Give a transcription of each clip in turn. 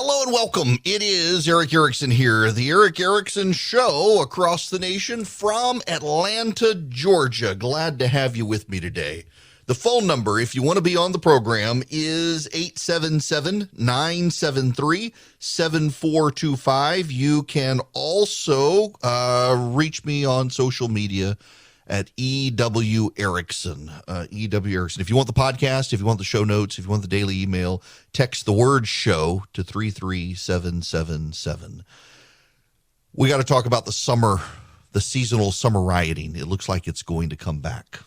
Hello and welcome. It is Eric Erickson here, the Eric Erickson Show across the nation from Atlanta, Georgia. Glad to have you with me today. The phone number, if you want to be on the program, is 877-973-7425. You can also reach me on social media at EW Erickson. EW Erickson. If you want the podcast, if you want the show notes, if you want the daily email, text the word show to 33777. We got to talk about the seasonal summer rioting. It looks like it's going to come back.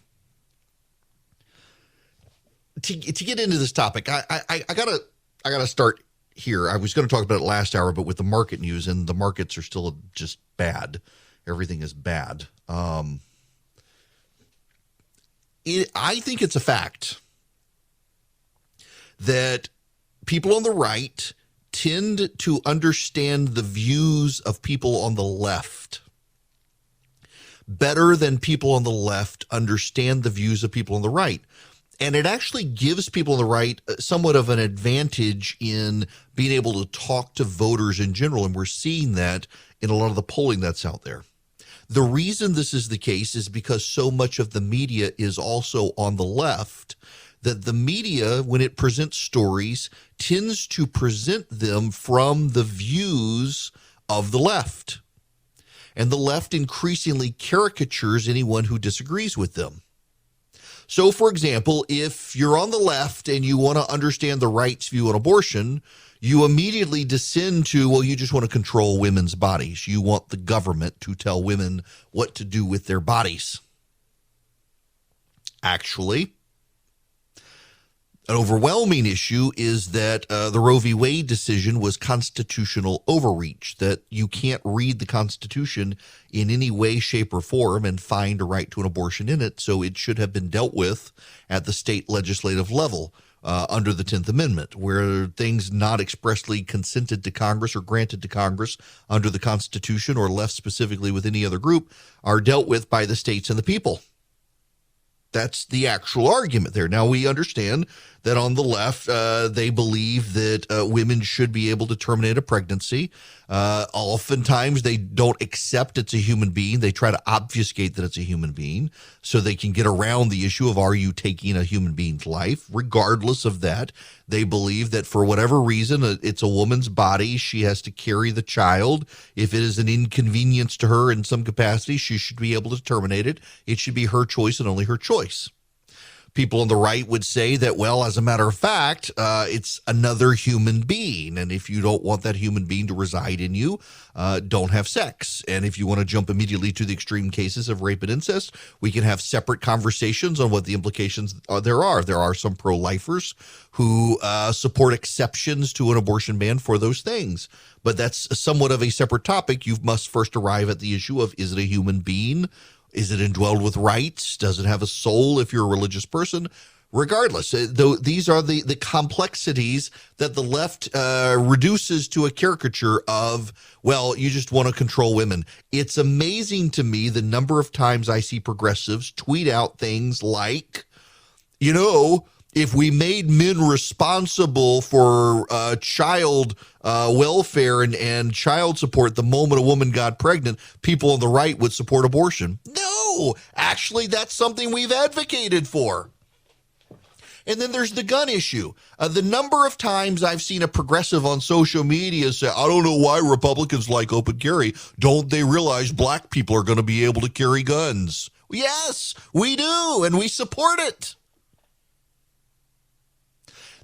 To get into this topic, I gotta start here. I was going to talk about it last hour, but with the market news, and the markets are still just bad. Everything is bad. I think it's a fact that people on the right tend to understand the views of people on the left better than people on the left understand the views of people on the right. And it actually gives people on the right somewhat of an advantage in being able to talk to voters in general. And we're seeing that in a lot of the polling that's out there. The reason this is the case is because so much of the media is also on the left, that the media, when it presents stories, tends to present them from the views of the left. And the left increasingly caricatures anyone who disagrees with them. So, for example, if you're on the left and you want to understand the right's view on abortion, you immediately descend to, well, you just want to control women's bodies. You want the government to tell women what to do with their bodies. Actually, an overwhelming issue is that the Roe v. Wade decision was constitutional overreach, that you can't read the Constitution in any way, shape, or form and find a right to an abortion in it, so it should have been dealt with at the state legislative level under the 10th Amendment, where things not expressly consented to Congress or granted to Congress under the Constitution or left specifically with any other group are dealt with by the states and the people. That's the actual argument there. Now, we understand that on the left, they believe that women should be able to terminate a pregnancy. Oftentimes, they don't accept it's a human being. They try to obfuscate that it's a human being so they can get around the issue of, are you taking a human being's life? Regardless of that, they believe that for whatever reason, it's a woman's body. She has to carry the child. If it is an inconvenience to her in some capacity, she should be able to terminate it. It should be her choice and only her choice. People on the right would say that, well, as a matter of fact, it's another human being. And if you don't want that human being to reside in you, don't have sex. And if you want to jump immediately to the extreme cases of rape and incest, we can have separate conversations on what the implications there are. There are some pro-lifers who support exceptions to an abortion ban for those things. But that's somewhat of a separate topic. You must first arrive at the issue of, is it a human being? Is it indwelled with rights? Does it have a soul if you're a religious person? Regardless, these are the complexities that the left reduces to a caricature of, well, you just want to control women. It's amazing to me the number of times I see progressives tweet out things like, if we made men responsible for child welfare and child support the moment a woman got pregnant, people on the right would support abortion. No, actually, that's something we've advocated for. And then there's the gun issue. The number of times I've seen a progressive on social media say, I don't know why Republicans like open carry. Don't they realize black people are going to be able to carry guns? Yes, we do, and we support it.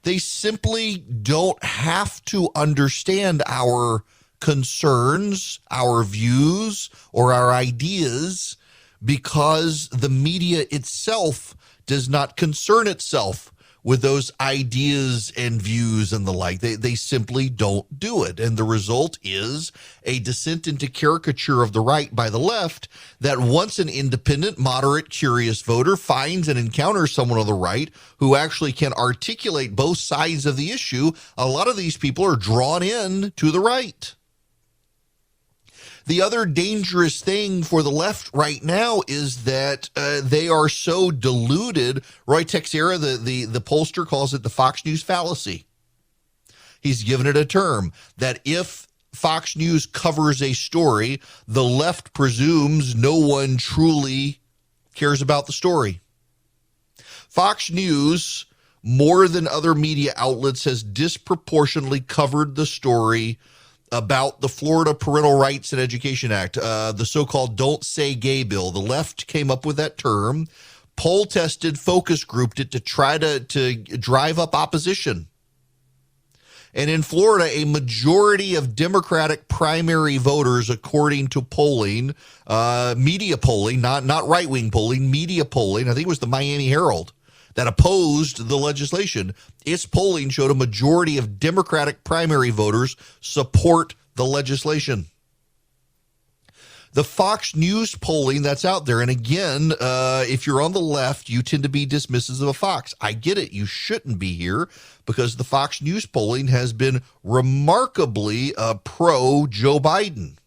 They simply don't have to understand our concerns, our views, or our ideas because the media itself does not concern itself with those ideas and views and the like. They simply don't do it. And the result is a descent into caricature of the right by the left that once an independent, moderate, curious voter finds and encounters someone on the right who actually can articulate both sides of the issue, a lot of these people are drawn in to the right. The other dangerous thing for the left right now is that they are so deluded. Roy Texera, the pollster, calls it the Fox News fallacy. He's given it a term that if Fox News covers a story, the left presumes no one truly cares about the story. Fox News, more than other media outlets, has disproportionately covered the story about the Florida Parental Rights and Education Act, the so-called Don't Say Gay bill. The left came up with that term, poll tested, focus grouped it to try to drive up opposition. And in Florida, a majority of Democratic primary voters, according to polling, media polling, not right-wing polling, media polling, I think it was the Miami Herald, that opposed the legislation. Its polling showed a majority of Democratic primary voters support the legislation. The Fox News polling that's out there, and again, if you're on the left, you tend to be dismissive of Fox. I get it. You shouldn't be here because the Fox News polling has been remarkably pro-Joe Biden.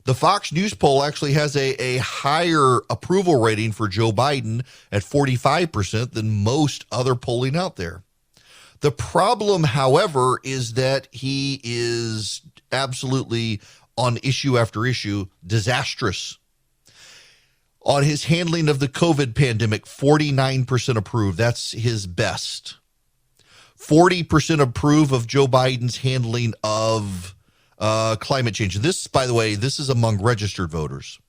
The Fox News poll actually has a higher approval rating for Joe Biden at 45% than most other polling out there. The problem, however, is that he is absolutely, on issue after issue, disastrous. On his handling of the COVID pandemic, 49% approve. That's his best. 40% approve of Joe Biden's handling of climate change. This, by the way, this is among registered voters.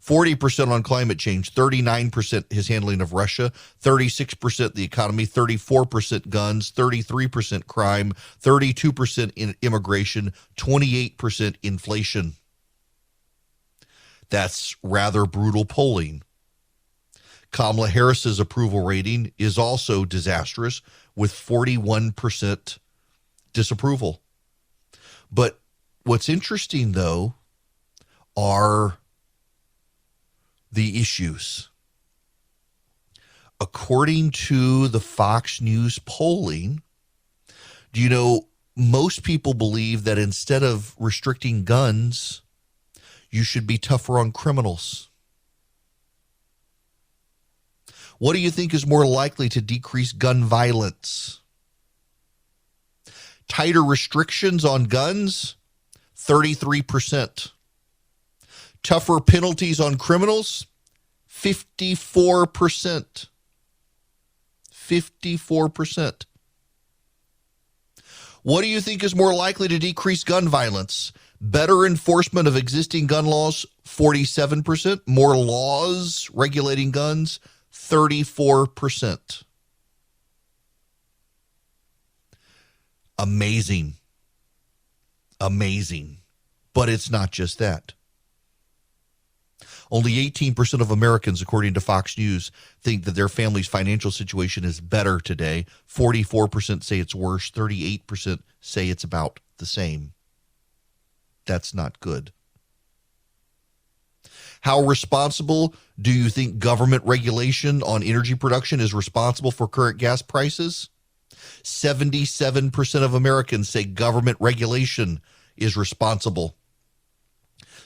40% on climate change, 39% his handling of Russia, 36% the economy, 34% guns, 33% crime, 32% in immigration, 28% inflation. That's rather brutal polling. Kamala Harris's approval rating is also disastrous with 41% disapproval. But what's interesting, though, are the issues. According to the Fox News polling, do you know, most people believe that instead of restricting guns, you should be tougher on criminals. What do you think is more likely to decrease gun violence? Tighter restrictions on guns, 33%. Tougher penalties on criminals, 54%. 54%. What do you think is more likely to decrease gun violence? Better enforcement of existing gun laws, 47%. More laws regulating guns, 34%. Amazing. Amazing. But it's not just that. Only 18% of Americans, according to Fox News, think that their family's financial situation is better today. 44% say it's worse. 38% say it's about the same. That's not good. How responsible do you think government regulation on energy production is responsible for current gas prices? 77% of Americans say government regulation is responsible.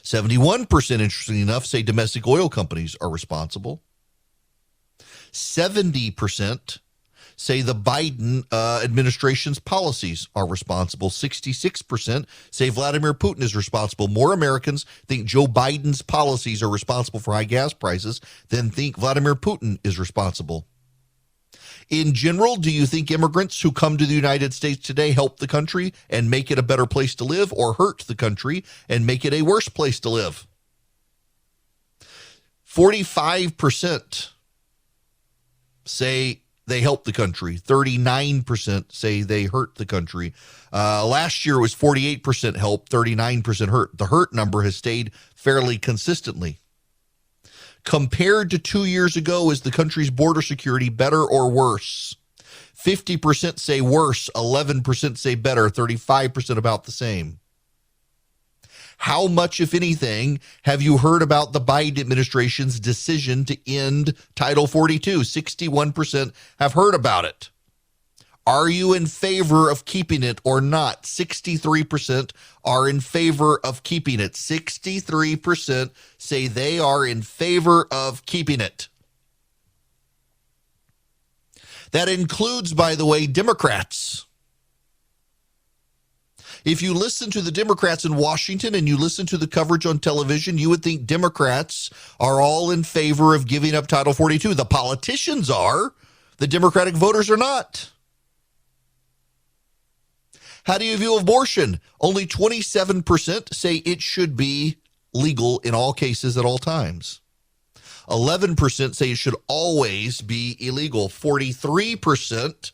71%, interestingly enough, say domestic oil companies are responsible. 70% say the Biden administration's policies are responsible. 66% say Vladimir Putin is responsible. More Americans think Joe Biden's policies are responsible for high gas prices than think Vladimir Putin is responsible. In general, do you think immigrants who come to the United States today help the country and make it a better place to live, or hurt the country and make it a worse place to live? 45% say they help the country. 39% say they hurt the country. Last year was 48% help, 39% hurt. The hurt number has stayed fairly consistently. Compared to 2 years ago, is the country's border security better or worse? 50% say worse, 11% say better, 35% about the same. How much, if anything, have you heard about the Biden administration's decision to end Title 42? 61% have heard about it. Are you in favor of keeping it or not? 63% are in favor of keeping it. 63% say they are in favor of keeping it. That includes, by the way, Democrats. If you listen to the Democrats in Washington and you listen to the coverage on television, you would think Democrats are all in favor of giving up Title 42. The politicians are. The Democratic voters are not. How do you view abortion? Only 27% say it should be legal in all cases at all times. 11% say it should always be illegal. 43%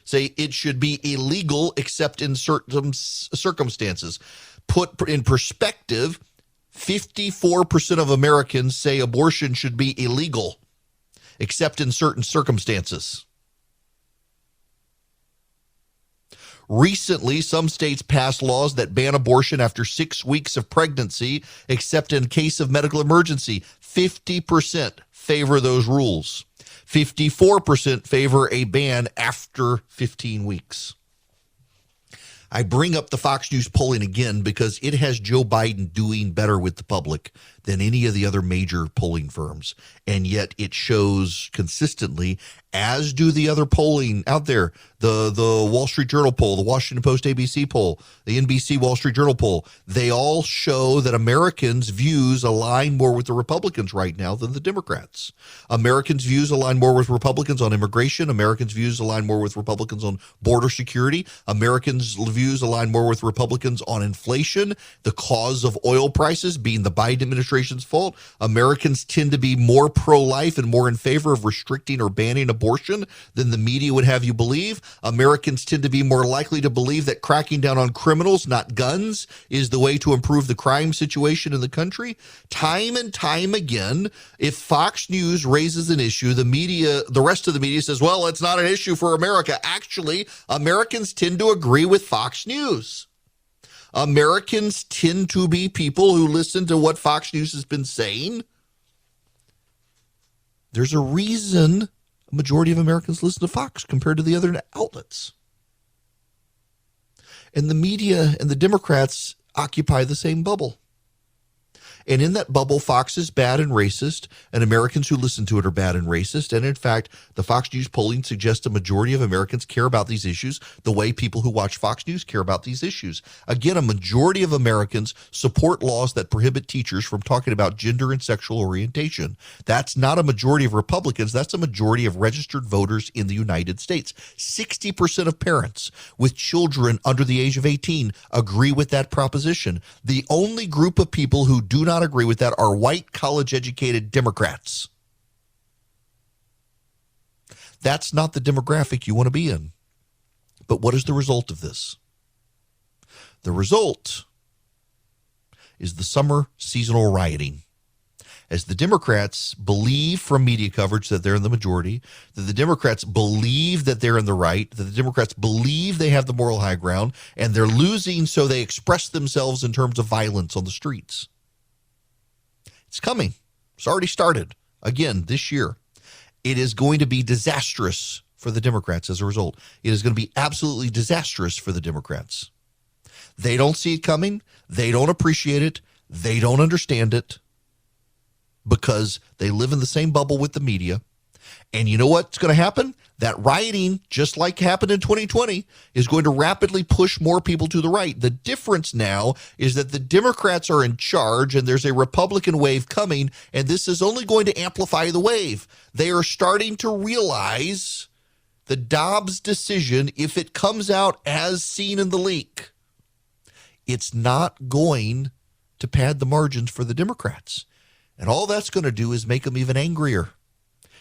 say it should be illegal except in certain circumstances. Put in perspective, 54% of Americans say abortion should be illegal except in certain circumstances. Recently, some states passed laws that ban abortion after 6 weeks of pregnancy, except in case of medical emergency. 50% favor those rules. 54% favor a ban after 15 weeks. I bring up the Fox News polling again because it has Joe Biden doing better with the public than any of the other major polling firms. And yet it shows consistently, as do the other polling out there, the Wall Street Journal poll, the Washington Post ABC poll, the NBC Wall Street Journal poll. They all show that Americans' views align more with the Republicans right now than the Democrats. Americans' views align more with Republicans on immigration. Americans' views align more with Republicans on border security. Americans' views align more with Republicans on inflation, the cause of oil prices being the Biden administration's fault. Americans tend to be more pro-life and more in favor of restricting or banning abortion than the media would have you believe. Americans tend to be more likely to believe that cracking down on criminals, not guns, is the way to improve the crime situation in the country. Time and time again, if Fox News raises an issue, the rest of the media says, well, it's not an issue for America. Actually, Americans tend to agree with Fox News. Americans tend to be people who listen to what Fox News has been saying. There's a reason a majority of Americans listen to Fox compared to the other outlets. And the media and the Democrats occupy the same bubble. And in that bubble, Fox is bad and racist, and Americans who listen to it are bad and racist. And in fact, the Fox News polling suggests a majority of Americans care about these issues the way people who watch Fox News care about these issues. Again, a majority of Americans support laws that prohibit teachers from talking about gender and sexual orientation. That's not a majority of Republicans. That's a majority of registered voters in the United States. 60% of parents with children under the age of 18 agree with that proposition. The only group of people who do not agree with that are white college-educated Democrats. That's not the demographic you want to be in. But what is the result of this? The result is the summer seasonal rioting. As the Democrats believe from media coverage that they're in the majority, that the Democrats believe that they're in the right, that the Democrats believe they have the moral high ground, and they're losing, so they express themselves in terms of violence on the streets. It's coming. It's already started. Again, this year. It is going to be disastrous for the Democrats as a result. It is going to be absolutely disastrous for the Democrats. They don't see it coming. They don't appreciate it. They don't understand it because they live in the same bubble with the media. And you know what's going to happen? That rioting, just like happened in 2020, is going to rapidly push more people to the right. The difference now is that the Democrats are in charge and there's a Republican wave coming, and this is only going to amplify the wave. They are starting to realize the Dobbs decision, if it comes out as seen in the leak, it's not going to pad the margins for the Democrats. And all that's going to do is make them even angrier.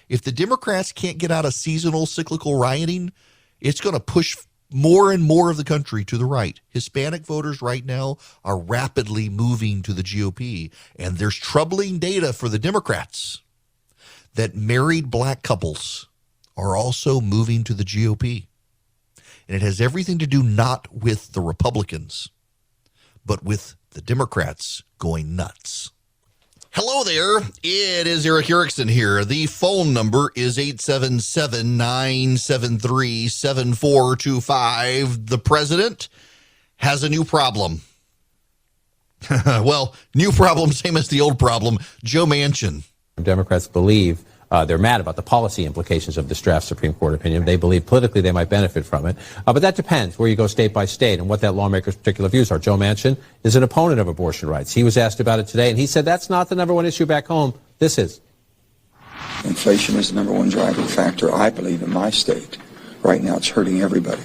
If the Democrats can't get out of seasonal cyclical rioting, it's going to push more and more of the country to the right. Hispanic voters right now are rapidly moving to the GOP, and there's troubling data for the Democrats that married black couples are also moving to the GOP. And it has everything to do not with the Republicans, but with the Democrats going nuts. Hello there. It is Eric Erickson here. The phone number is 877-973-7425. The president has a new problem. Well, new problem, same as the old problem. Joe Manchin. Democrats believe They're mad about the policy implications of this draft Supreme Court opinion. They believe politically they might benefit from it. But that depends where you go state by state and what that lawmaker's particular views are. Joe Manchin is an opponent of abortion rights. He was asked about it today, and he said that's not the number one issue back home. This is. Inflation is the number one driving factor, I believe, in my state. Right now it's hurting everybody,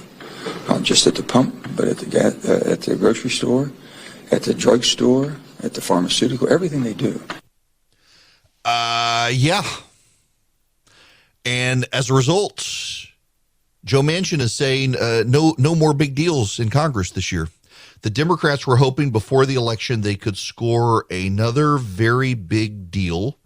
not just at the pump, but at the grocery store, at the drugstore, at the pharmaceutical, everything they do. Yeah. And as a result, Joe Manchin is saying no more big deals in Congress this year. The Democrats were hoping before the election they could score another very big deal,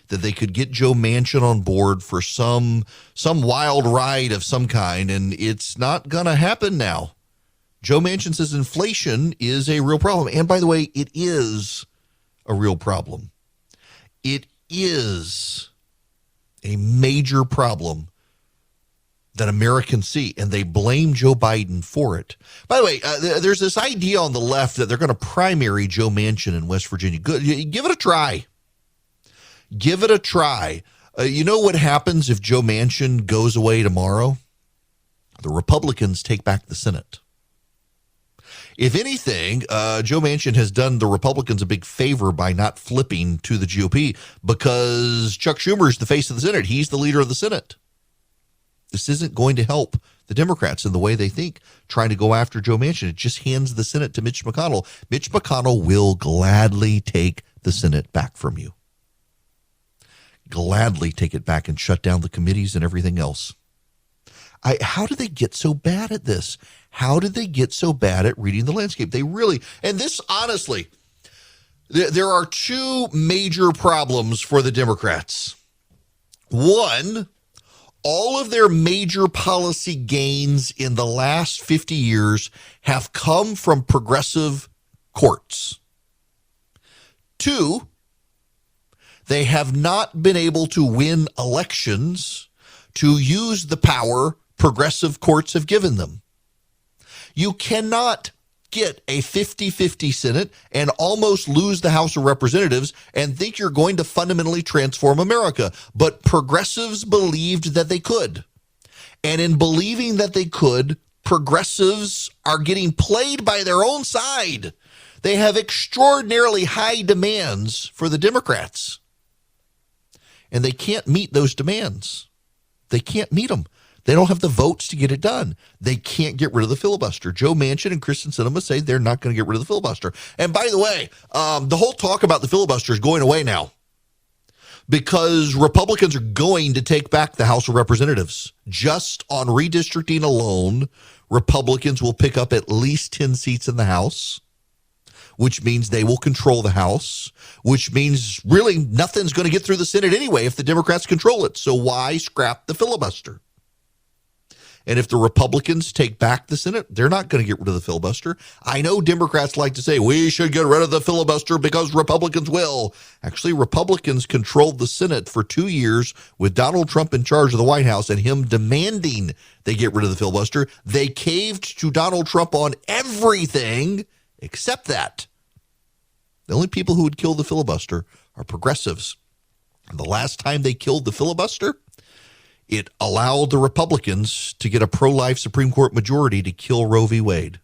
that they could get Joe Manchin on board for some wild ride of some kind, and it's not going to happen now. Joe Manchin says inflation is a real problem. And by the way, it is a real problem. It is a major problem that Americans see, and they blame Joe Biden for it. By the way, there's this idea on the left that they're going to primary Joe Manchin in West Virginia. Good, give it a try. Give it a try. You know what happens if Joe Manchin goes away tomorrow? The Republicans take back the Senate. If anything, Joe Manchin has done the Republicans a big favor by not flipping to the GOP, because Chuck Schumer is the face of the Senate. He's the leader of the Senate. This isn't going to help the Democrats in the way they think, trying to go after Joe Manchin. It just hands the Senate to Mitch McConnell. Mitch McConnell will gladly take the Senate back from you. Gladly take it back and shut down the committees and everything else. How did they get so bad at this? How did they get so bad at reading the landscape? They really, and this honestly, there are two major problems for the Democrats. One, all of their major policy gains in the last 50 years have come from progressive courts. Two, they have not been able to win elections to use the power progressive courts have given them. You cannot get a 50-50 Senate and almost lose the House of Representatives and think you're going to fundamentally transform America. But progressives believed that they could. And in believing that they could, progressives are getting played by their own side. They have extraordinarily high demands for the Democrats. And they can't meet those demands. They can't meet them. They don't have the votes to get it done. They can't get rid of the filibuster. Joe Manchin and Kristen Sinema say they're not going to get rid of the filibuster. And by the way, the whole talk about the filibuster is going away now, because Republicans are going to take back the House of Representatives. Just on redistricting alone, Republicans will pick up at least 10 seats in the House, which means they will control the House, which means really nothing's going to get through the Senate anyway if the Democrats control it. So why scrap the filibuster? And if the Republicans take back the Senate, they're not going to get rid of the filibuster. I know Democrats like to say we should get rid of the filibuster because Republicans will. Actually, Republicans controlled the Senate for 2 years with Donald Trump in charge of the White House and him demanding they get rid of the filibuster. They caved to Donald Trump on everything except that. The only people who would kill the filibuster are progressives. And the last time they killed the filibuster, it allowed the Republicans to get a pro-life Supreme Court majority to kill Roe v. Wade.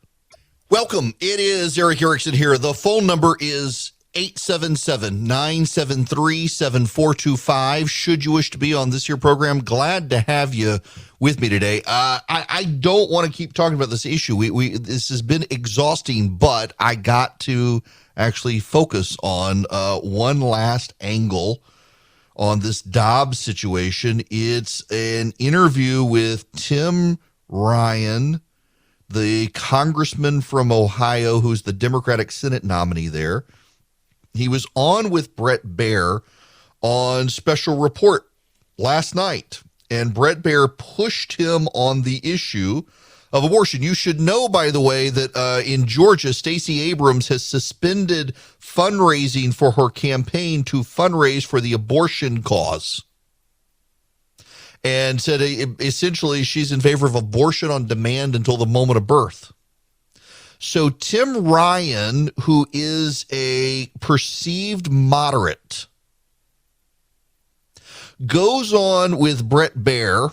Welcome. It is Eric Erickson here. The phone number is 877-973-7425. Should you wish to be on this here program, glad to have you with me today. I don't want to keep talking about this issue. This has been exhausting, but I got to actually focus on one last angle on this Dobbs situation. It's an interview with Tim Ryan, the congressman from Ohio, who's the Democratic Senate nominee there. He was on with Brett Baer on Special Report last night, and Brett Baer pushed him on the issue of abortion. You should know, by the way, that in Georgia, Stacey Abrams has suspended fundraising for her campaign to fundraise for the abortion cause, and said essentially she's in favor of abortion on demand until the moment of birth. So Tim Ryan, who is a perceived moderate, goes on with Brett Baer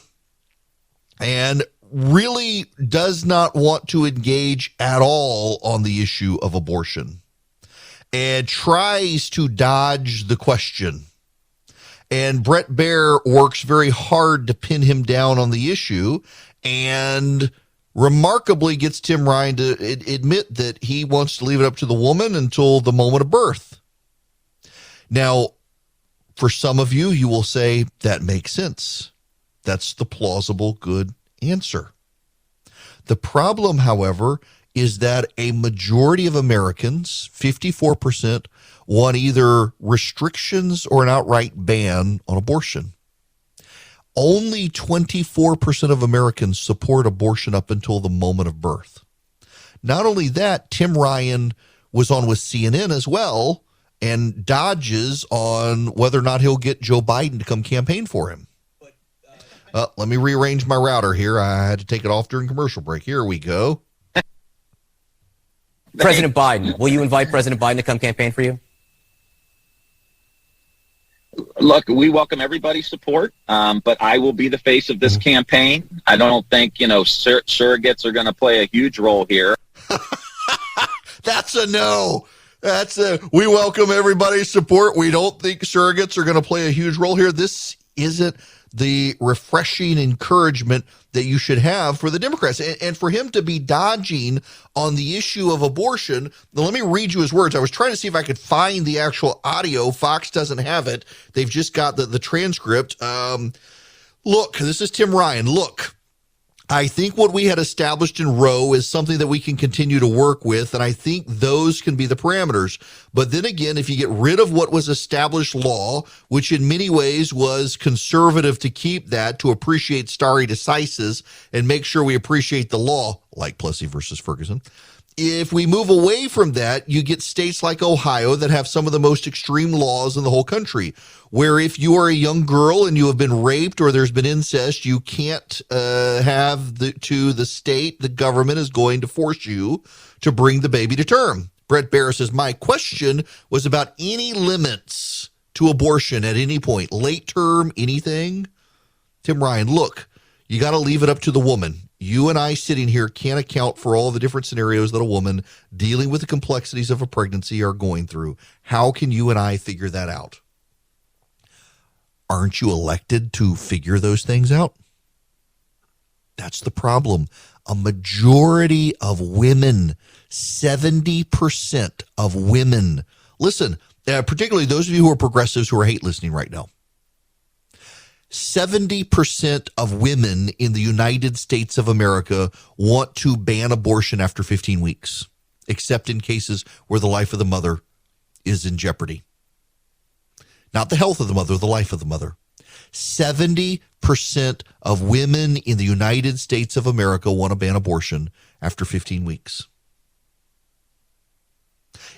and really does not want to engage at all on the issue of abortion and tries to dodge the question. And Brett Baer works very hard to pin him down on the issue and remarkably gets Tim Ryan to admit that he wants to leave it up to the woman until the moment of birth. Now, for some of you, you will say that makes sense. That's the plausible, good answer. The problem, however, is that a majority of Americans, 54%, want either restrictions or an outright ban on abortion. Only 24% of Americans support abortion up until the moment of birth. Not only that, Tim Ryan was on with CNN as well and dodges on whether or not he'll get Joe Biden to come campaign for him. Let me rearrange my router here. I had to take it off during commercial break. Here we go. President Biden, will you invite President Biden to come campaign for you? Look, we welcome everybody's support, but I will be the face of this campaign. I don't think, surrogates are going to play a huge role here. That's a no. We welcome everybody's support. We don't think surrogates are going to play a huge role here. This isn't the refreshing encouragement that you should have for the Democrats. And for him to be dodging on the issue of abortion, now let me read you his words. I was trying to see if I could find the actual audio. Fox doesn't have it. They've just got the transcript. Look, this is Tim Ryan. Look, I think what we had established in Roe is something that we can continue to work with, and I think those can be the parameters. But then again, if you get rid of what was established law, which in many ways was conservative to keep that, to appreciate stare decisis and make sure we appreciate the law, like Plessy versus Ferguson, if we move away from that, you get states like Ohio that have some of the most extreme laws in the whole country, where if you are a young girl and you have been raped or there's been incest, you can't have the state, the government is going to force you to bring the baby to term. Brett Baer says, my question was about any limits to abortion at any point, late term, anything. Tim Ryan, look, you got to leave it up to the woman. You and I sitting here can't account for all the different scenarios that a woman dealing with the complexities of a pregnancy are going through. How can you and I figure that out? Aren't you elected to figure those things out? That's the problem. A majority of women, 70% of women, listen, particularly those of you who are progressives who are hate listening right now, 70% of women in the United States of America want to ban abortion after 15 weeks, except in cases where the life of the mother is in jeopardy. Not the health of the mother, the life of the mother. 70% of women in the United States of America want to ban abortion after 15 weeks.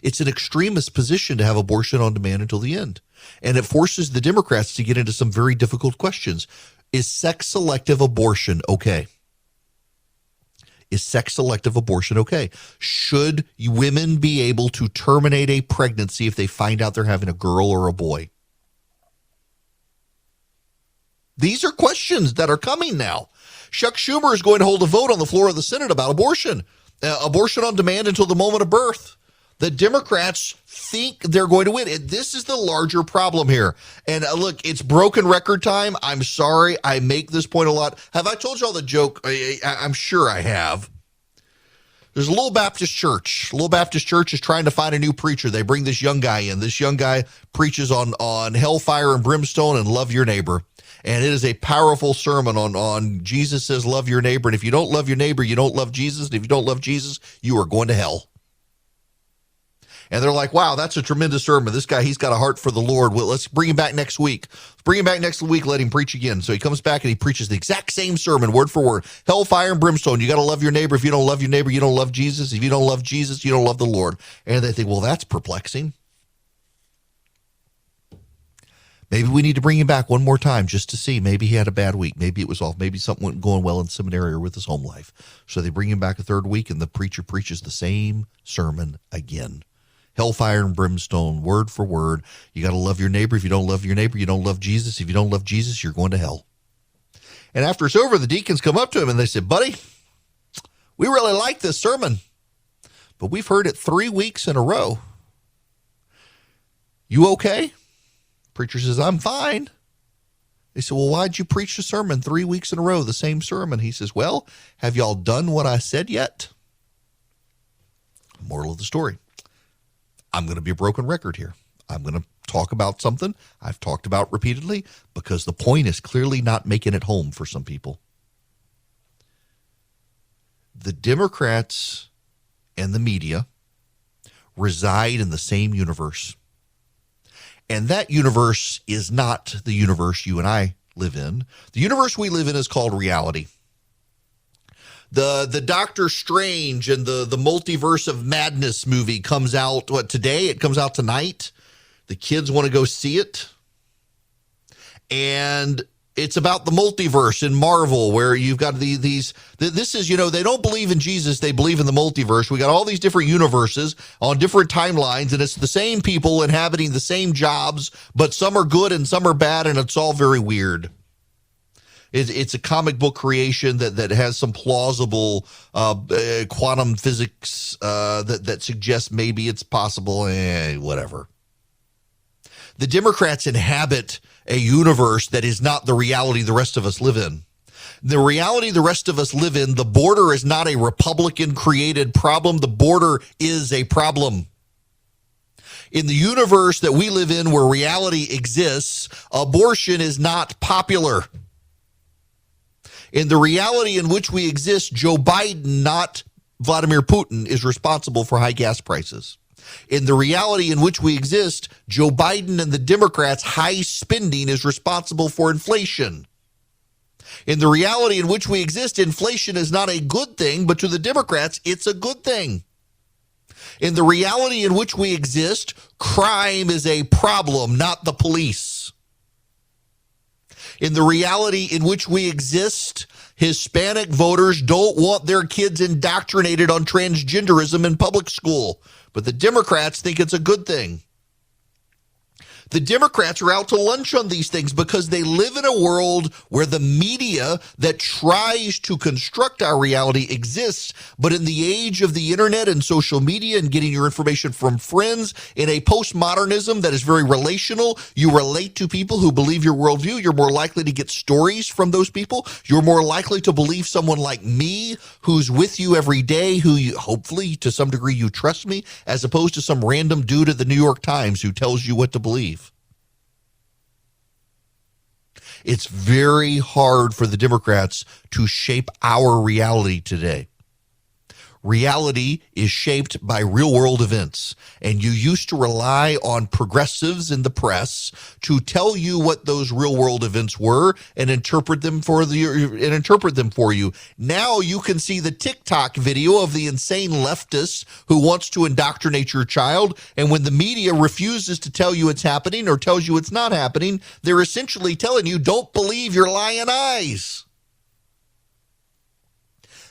It's an extremist position to have abortion on demand until the end. And it forces the Democrats to get into some very difficult questions. Is sex-selective abortion okay? Is sex-selective abortion okay? Should women be able to terminate a pregnancy if they find out they're having a girl or a boy? These are questions that are coming now. Chuck Schumer is going to hold a vote on the floor of the Senate about abortion. Abortion on demand until the moment of birth. The Democrats think they're going to win. And this is the larger problem here. And look, it's broken record time. I'm sorry. I make this point a lot. Have I told you all the joke? I'm sure I have. There's a little Baptist church. A little Baptist church is trying to find a new preacher. They bring this young guy in. This young guy preaches on hellfire and brimstone and love your neighbor. And it is a powerful sermon on Jesus says love your neighbor. And if you don't love your neighbor, you don't love Jesus. And if you don't love Jesus, you are going to hell. And they're like, wow, that's a tremendous sermon. This guy, he's got a heart for the Lord. Well, let's bring him back next week. Bring him back next week, let him preach again. So he comes back and he preaches the exact same sermon, word for word. Hellfire and brimstone. You got to love your neighbor. If you don't love your neighbor, you don't love Jesus. If you don't love Jesus, you don't love the Lord. And they think, well, that's perplexing. Maybe we need to bring him back one more time just to see. Maybe he had a bad week. Maybe it was off. Maybe something wasn't going well in seminary or with his home life. So they bring him back a third week and the preacher preaches the same sermon again. hellfire and brimstone, word for word. You got to love your neighbor. If you don't love your neighbor, you don't love Jesus. If you don't love Jesus, you're going to hell. And after it's over, the deacons come up to him and they said, buddy, we really like this sermon, but we've heard it 3 weeks in a row. You okay? Preacher says, I'm fine. They said, well, why'd you preach the sermon 3 weeks in a row, the same sermon? He says, well, have y'all done what I said yet? Moral of the story. I'm going to be a broken record here. I'm going to talk about something I've talked about repeatedly because the point is clearly not making it home for some people. The Democrats and the media reside in the same universe. And that universe is not the universe you and I live in. The universe we live in is called reality. The Doctor Strange and the Multiverse of Madness movie comes out, today? It comes out tonight. The kids want to go see it. And it's about the multiverse in Marvel, where you've got this is, they don't believe in Jesus, they believe in the multiverse. We got all these different universes on different timelines, and it's the same people inhabiting the same jobs, but some are good and some are bad, and it's all very weird. It's a comic book creation that has some plausible quantum physics that suggests maybe it's possible, whatever. The Democrats inhabit a universe that is not the reality the rest of us live in. The reality the rest of us live in, the border is not a Republican-created problem. The border is a problem. In the universe that we live in where reality exists, abortion is not popular. In the reality in which we exist, Joe Biden, not Vladimir Putin, is responsible for high gas prices. In the reality in which we exist, Joe Biden and the Democrats' high spending is responsible for inflation. In the reality in which we exist, inflation is not a good thing, but to the Democrats, it's a good thing. In the reality in which we exist, crime is a problem, not the police. In the reality in which we exist, Hispanic voters don't want their kids indoctrinated on transgenderism in public school, but the Democrats think it's a good thing. The Democrats are out to lunch on these things because they live in a world where the media that tries to construct our reality exists. But in the age of the internet and social media and getting your information from friends in a postmodernism that is very relational, you relate to people who believe your worldview. You're more likely to get stories from those people. You're more likely to believe someone like me who's with you every day, who you, hopefully to some degree you trust me, as opposed to some random dude at the New York Times who tells you what to believe. It's very hard for the Democrats to shape our reality today. Reality is shaped by real-world events, and you used to rely on progressives in the press to tell you what those real-world events were and interpret them for you. Now you can see the TikTok video of the insane leftist who wants to indoctrinate your child, and when the media refuses to tell you it's happening or tells you it's not happening, they're essentially telling you, don't believe your lying eyes.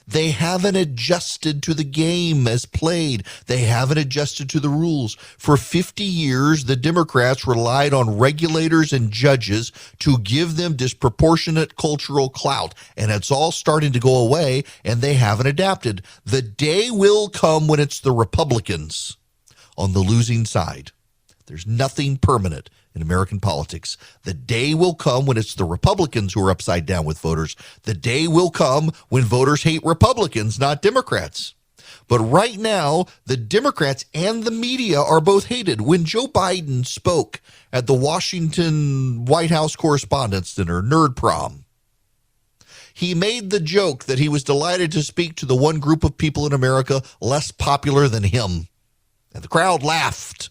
They haven't adjusted to the game as played. They haven't adjusted to the rules. For 50 years, the Democrats relied on regulators and judges to give them disproportionate cultural clout, and it's all starting to go away, and they haven't adapted. The day will come when it's the Republicans on the losing side. There's nothing permanent in American politics. The day will come when it's the Republicans who are upside down with voters. The day will come when voters hate Republicans, not Democrats. But right now, the Democrats and the media are both hated. When Joe Biden spoke at the Washington White House Correspondents' Dinner, Nerd Prom, he made the joke that he was delighted to speak to the one group of people in America less popular than him. And the crowd laughed.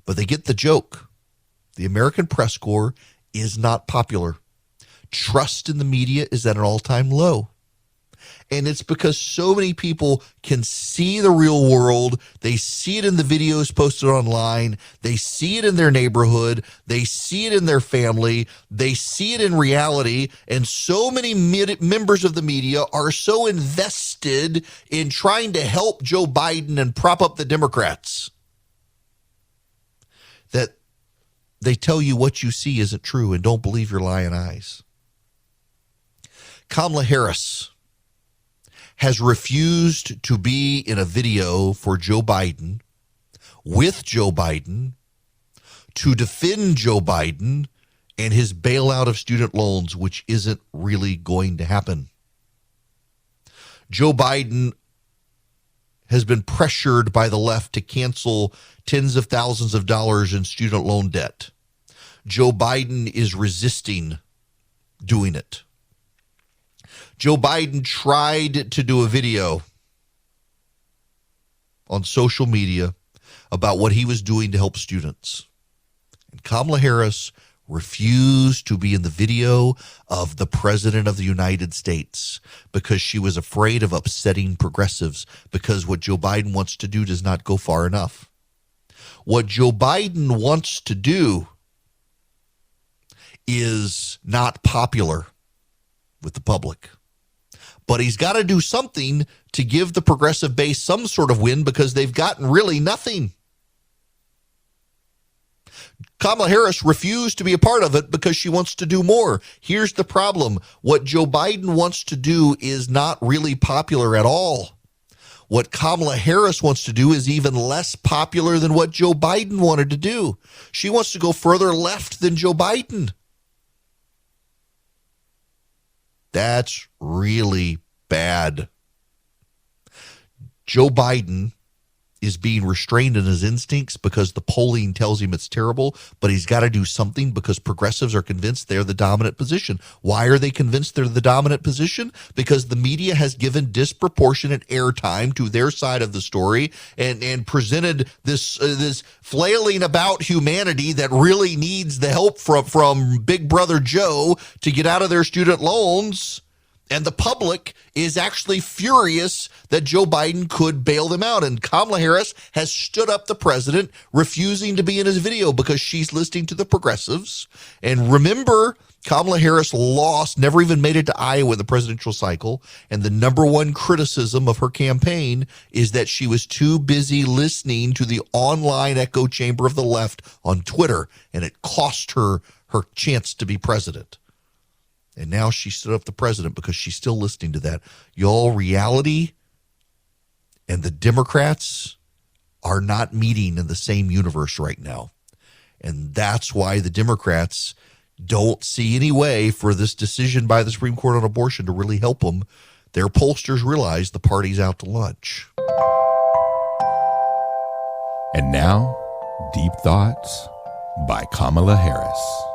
But they get the joke. The American press corps is not popular. Trust in the media is at an all-time low. And it's because so many people can see the real world. They see it in the videos posted online. They see it in their neighborhood. They see it in their family. They see it in reality. And so many members of the media are so invested in trying to help Joe Biden and prop up the Democrats that they tell you what you see isn't true and don't believe your lying eyes. Kamala Harris has refused to be in a video for Joe Biden, with Joe Biden, to defend Joe Biden and his bailout of student loans, which isn't really going to happen. Joe Biden has been pressured by the left to cancel tens of thousands of dollars in student loan debt. Joe Biden is resisting doing it. Joe Biden tried to do a video on social media about what he was doing to help students. And Kamala Harris refused to be in the video of the President of the United States because she was afraid of upsetting progressives, because what Joe Biden wants to do does not go far enough. What Joe Biden wants to do is not popular with the public. But he's got to do something to give the progressive base some sort of win, because they've gotten really nothing. Kamala Harris refused to be a part of it because she wants to do more. Here's the problem. What Joe Biden wants to do is not really popular at all. What Kamala Harris wants to do is even less popular than what Joe Biden wanted to do. She wants to go further left than Joe Biden. That's really bad. Joe Biden is being restrained in his instincts because the polling tells him it's terrible, but he's got to do something because progressives are convinced they're the dominant position. Why are they convinced they're the dominant position? Because the media has given disproportionate airtime to their side of the story and presented this flailing about humanity that really needs the help from Big Brother Joe to get out of their student loans. And the public is actually furious that Joe Biden could bail them out. And Kamala Harris has stood up the president, refusing to be in his video because she's listening to the progressives. And remember, Kamala Harris lost, never even made it to Iowa in the presidential cycle. And the number one criticism of her campaign is that she was too busy listening to the online echo chamber of the left on Twitter. And it cost her her chance to be president. And now she stood up the president because she's still listening to that. Y'all, reality and the Democrats are not meeting in the same universe right now. And that's why the Democrats don't see any way for this decision by the Supreme Court on abortion to really help them. Their pollsters realize the party's out to lunch. And now, Deep Thoughts by Kamala Harris.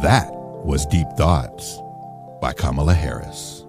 That was Deep Thoughts by Kamala Harris.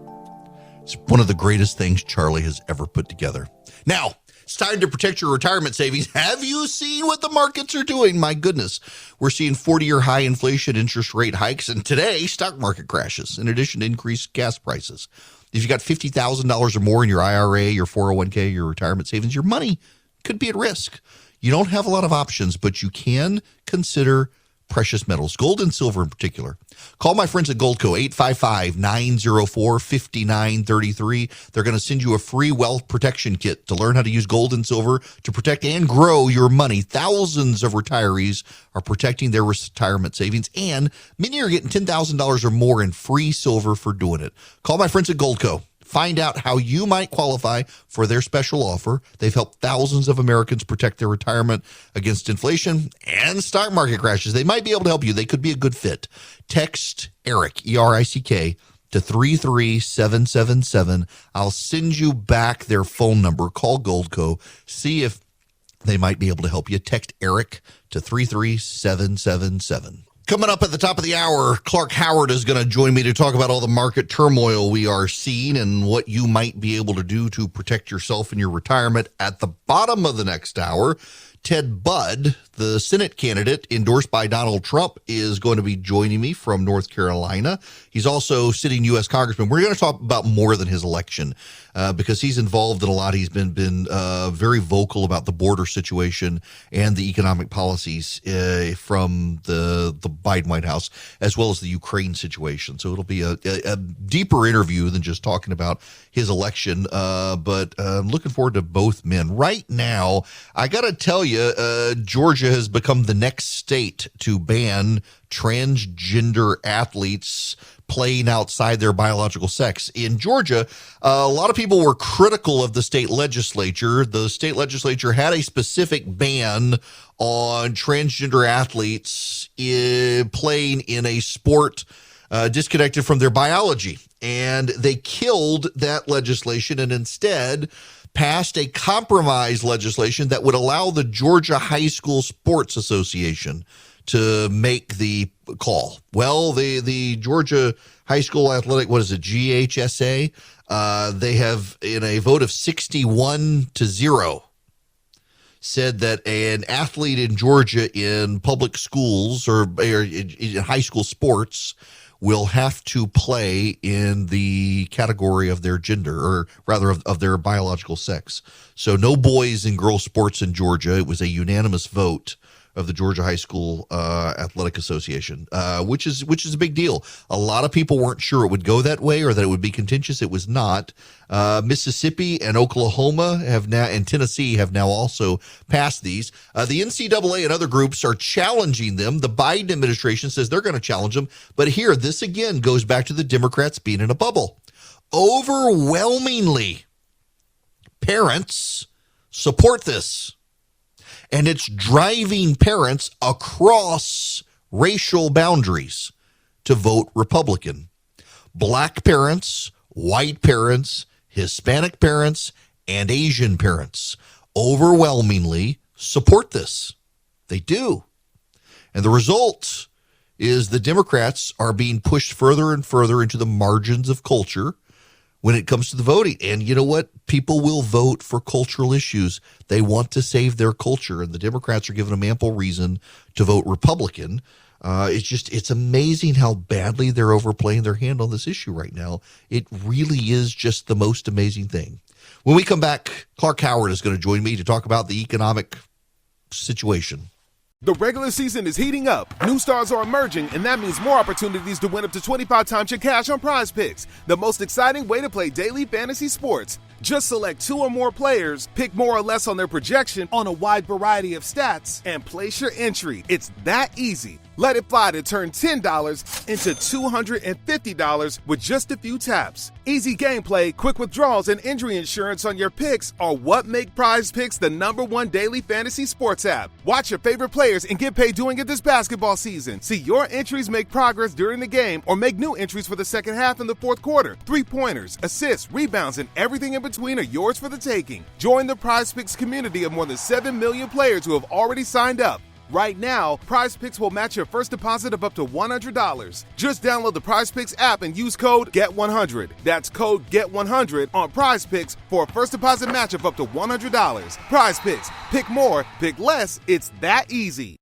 It's one of the greatest things Charlie has ever put together. Now, it's time to protect your retirement savings. Have you seen what the markets are doing? My goodness. We're seeing 40-year high inflation, interest rate hikes, and today, stock market crashes, in addition to increased gas prices. If you got $50,000 or more in your IRA, your 401k, your retirement savings, your money could be at risk. You don't have a lot of options, but you can consider precious metals, gold and silver in particular. Call my friends at Goldco, 855-904-5933. They're going to send you a free wealth protection kit to learn how to use gold and silver to protect and grow your money. Thousands of retirees are protecting their retirement savings, and many are getting $10,000 or more in free silver for doing it. Call my friends at Goldco. Find out how you might qualify for their special offer. They've helped thousands of Americans protect their retirement against inflation and stock market crashes. They might be able to help you. They could be a good fit. Text ERIC, E-R-I-C-K, to 33777. I'll send you back their phone number. Call Goldco. See if they might be able to help you. Text Eric to 33777. Coming up at the top of the hour, Clark Howard is going to join me to talk about all the market turmoil we are seeing and what you might be able to do to protect yourself in your retirement. At the bottom of the next hour, Ted Budd, the Senate candidate endorsed by Donald Trump, is going to be joining me from North Carolina. He's also sitting U.S. Congressman. We're going to talk about more than his election because he's involved in a lot. He's been very vocal about the border situation and the economic policies from the Biden White House, as well as the Ukraine situation. So it'll be a deeper interview than just talking about his election, but I'm looking forward to both men. Right now, I got to tell you, Georgia has become the next state to ban transgender athletes playing outside their biological sex. In Georgia, a lot of people were critical of the state legislature. The state legislature had a specific ban on transgender athletes playing in a sport disconnected from their biology. And they killed that legislation and instead passed a compromise legislation that would allow the Georgia High School Sports Association to make the call. Well, the Georgia High School Athletic, GHSA, they have, in a vote of 61-0, said that an athlete in Georgia in public schools or in high school sports will have to play in the category of their gender, or rather of their biological sex. So no boys and girls sports in Georgia. It was a unanimous vote of the Georgia High School Athletic Association, which is a big deal. A lot of people weren't sure it would go that way or that it would be contentious. It was not. Mississippi and Oklahoma and Tennessee have now also passed these. The NCAA and other groups are challenging them. The Biden administration says they're going to challenge them. But here, this again goes back to the Democrats being in a bubble. Overwhelmingly, parents support this. And it's driving parents across racial boundaries to vote Republican. Black parents, white parents, Hispanic parents, and Asian parents overwhelmingly support this. They do. And the result is the Democrats are being pushed further and further into the margins of culture when it comes to the voting. And you know what? People will vote for cultural issues. They want to save their culture, and the Democrats are giving them ample reason to vote Republican. It's amazing how badly they're overplaying their hand on this issue right now. It really is just the most amazing thing. When we come back, Clark Howard is going to join me to talk about the economic situation. The regular season is heating up. New stars are emerging, and that means more opportunities to win up to 25 times your cash on Prize Picks, the most exciting way to play daily fantasy sports. Just select 2 or more players, pick more or less on their projection on a wide variety of stats, and place your entry. It's that easy. Let it fly to turn $10 into $250 with just a few taps. Easy gameplay, quick withdrawals, and injury insurance on your picks are what make Prize Picks the #1 daily fantasy sports app. Watch your favorite players and get paid doing it this basketball season. See your entries make progress during the game or make new entries for the second half and the fourth quarter. 3-pointers, assists, rebounds, and everything in between are yours for the taking. Join the Prize Picks community of more than 7 million players who have already signed up. Right now, Prize Picks will match your first deposit of up to $100. Just download the Prize Picks app and use code GET100. That's code GET100 on Prize Picks for a first deposit match of up to $100. Prize Picks. Pick more, pick less. It's that easy.